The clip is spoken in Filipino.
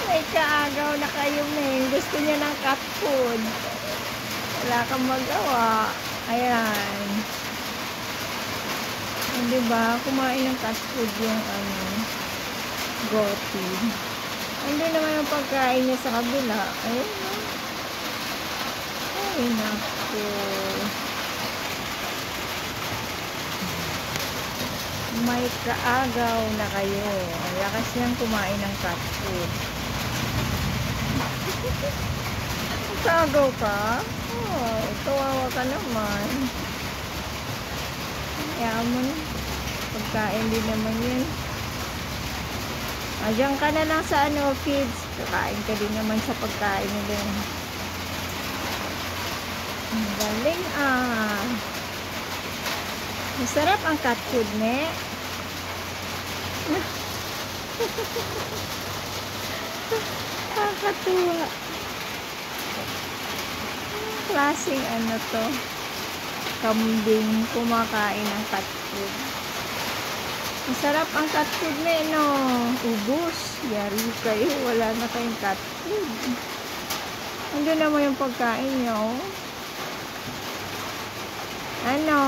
May kaagaw na kayo, Meng. Gusto niya ng cat food. Wala kang magawa. Ayan. Hindi ba? Kumain ng cat food yung Gotti. Hindi naman yung pagkain niya sa kabila. Ayan na. Ay, naku. May kaagaw na kayo. Ang lakas niyang kumain ng cat food. Kaagaw ka? Oh, kawawa ka naman. Yaman. Pagkain din naman yun. Diyan ka na lang sa kids. Kakain ka din naman sa pagkain nila. Ang galing Masarap ang cat food, ne? Kakatuwa. Klaseng to? Kambing kumakain ng cat food. Masarap ang cat food, ne, no? Ubus. Yari kayo. Wala na kayong cat food. Andun naman yung pagkain nyo. Ano?